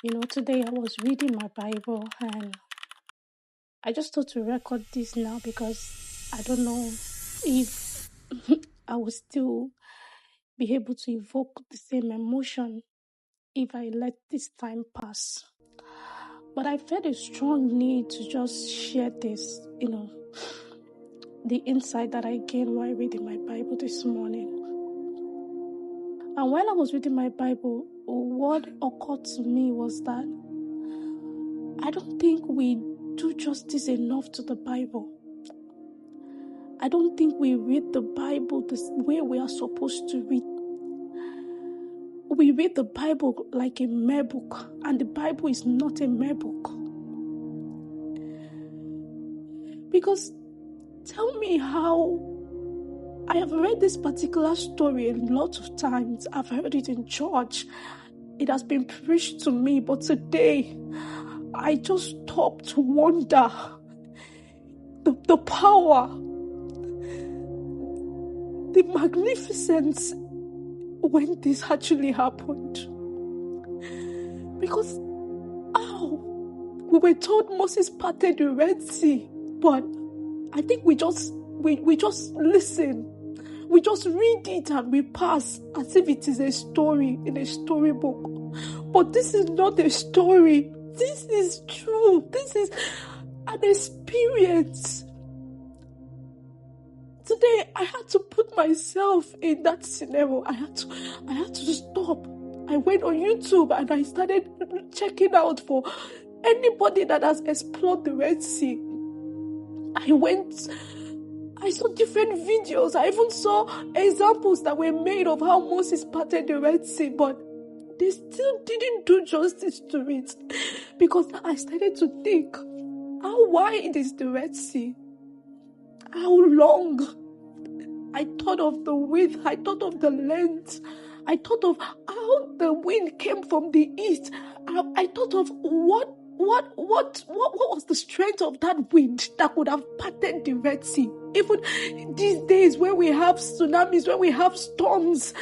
Today I was reading my Bible and I just thought to record this now because I don't know if I will still be able to evoke the same emotion if I let this time pass. But I felt a strong need to just share this, the insight that I gained while reading my Bible this morning. And while I was reading my Bible, what occurred to me was that I don't think we do justice enough to the Bible. I don't think we read the Bible the way we are supposed to read. We read the Bible like a mere book, and the Bible is not a mere book. Because tell me how I have read this particular story a lot of times. I've heard it in church. It has been preached to me, but today I just stopped to wonder the power, the magnificence when this actually happened. Because we were told Moses parted the Red Sea, but I think we just listen. We just read it and we pass as if it is a story in a storybook. But this is not a story. This is true. This is an experience. Today, I had to put myself in that scenario. I had to stop. I went on YouTube and I started checking out for anybody that has explored the Red Sea. I saw different videos. I even saw examples that were made of how Moses parted the Red Sea, but they still didn't do justice to it. Because I started to think, how wide is the Red Sea? How long? I thought of the width. I thought of the length. I thought of how the wind came from the east. I thought of what was the strength of that wind that could have parted the Red Sea. Even these days when we have tsunamis, when we have storms,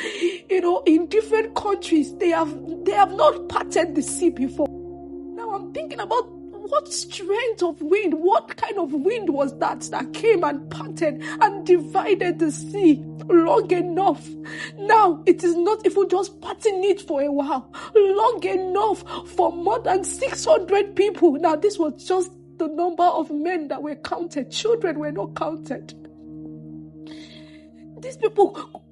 in different countries, they have not parted the sea before. Now I'm thinking about what strength of wind, what kind of wind was that came and parted and divided the sea long enough. Now it is not even just parting it for a while, long enough for more than 600 people. Now this was just the number of men that were counted. Children were not counted. These people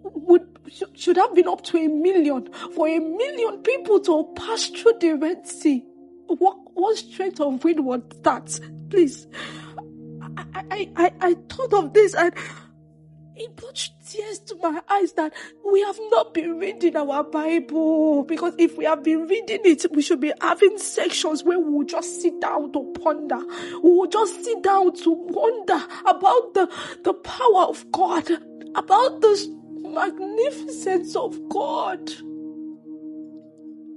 should have been up to 1 million. For 1 million people to pass through the Red Sea. What strength of wind was that? Please. I thought of this and it brought tears to my eyes that we have not been reading our Bible. Because if we have been reading it, we should be having sections where we will just sit down to ponder. We will just sit down to wonder about the power of God, about the magnificence of God.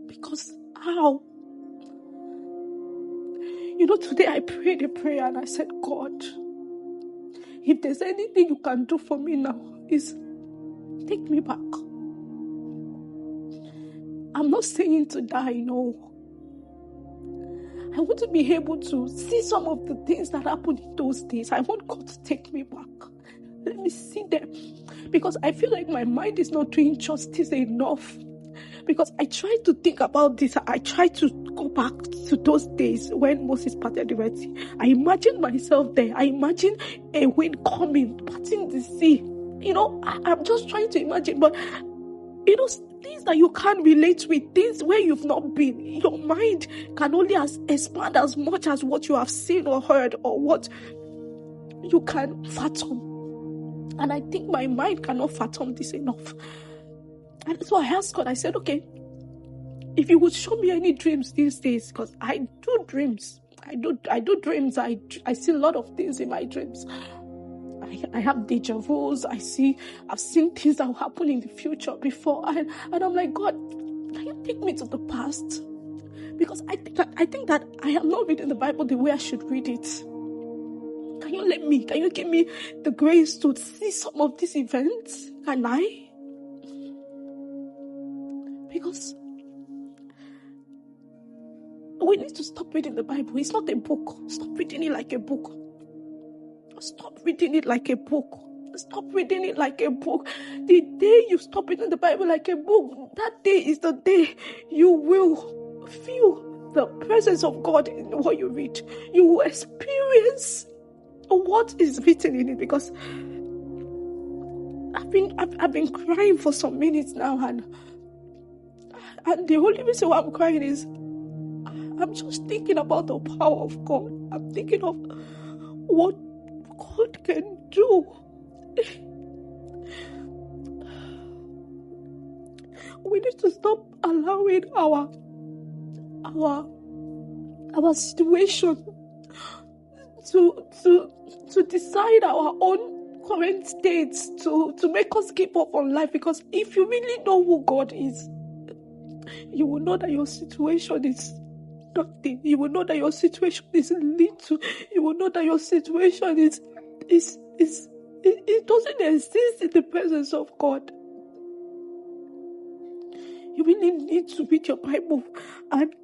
Because how? Today I prayed a prayer and I said, God, if there's anything you can do for me now, is take me back. I'm not saying to die, no. I want to be able to see some of the things that happened in those days. I want God to take me back. Let me see them. Because I feel like my mind is not doing justice enough. Because I try to think about this. I try to go back to those days when Moses parted the Red Sea. I imagine myself there. I imagine a wind coming, parting the sea. I'm just trying to imagine. But, things that you can't relate with, things where you've not been, your mind can only expand as much as what you have seen or heard or what you can fathom. And I think my mind cannot fathom this enough. And so I asked God, I said, okay, if you would show me any dreams these days, because I do dreams. I do dreams. I see a lot of things in my dreams. I have deja vus. I've seen things that will happen in the future before. And I'm like, God, can you take me to the past? Because I think that I am not reading the Bible the way I should read it. Can you give me the grace to see some of these events? Can I? Because We need to stop reading the Bible. It's not a book. Stop reading it like a book. Stop reading it like a book. Stop reading it like a book. The day you stop reading the Bible like a book, that day is the day you will feel the presence of God in what you read. You will experience what is written in it, because I've been crying for some minutes now, and the only reason why I'm crying is I'm just thinking about the power of God. I'm thinking of what God can do. We need to stop allowing our situation to decide our own current states, to make us give up on life. Because if you really know who God is, you will know that your situation is nothing. You will know that your situation is little. You will know that your situation it doesn't exist in the presence of God. You really need to read your Bible and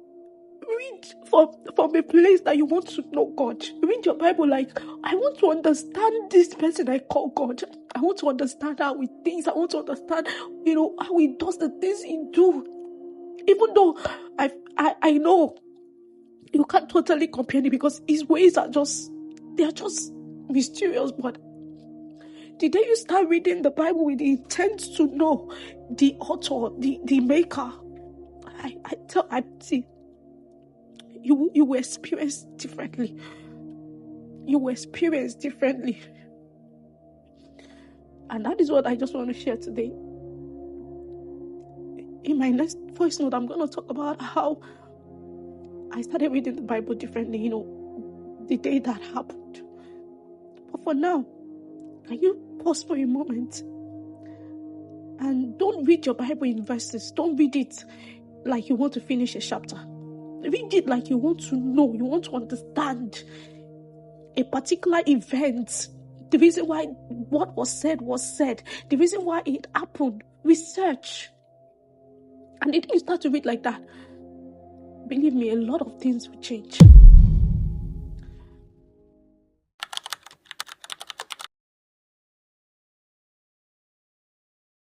read from a place that you want to know God. Read your Bible like, I want to understand this person I call God. I want to understand how he thinks. I want to understand, how he does the things he do. Even though I know you can't totally compare it, because his ways are just mysterious. But the day you start reading the Bible with the intent to know the author, the maker, I see, you will experience differently. You will experience differently. And that is what I just want to share today. In my next voice note, I'm going to talk about how I started reading the Bible differently, the day that happened. But for now, can you pause for a moment and don't read your Bible in verses. Don't read it like you want to finish a chapter. Read it like you want to know, you want to understand a particular event, the reason why what was said, the reason why it happened. Research. And if you start to read like that, believe me, a lot of things will change.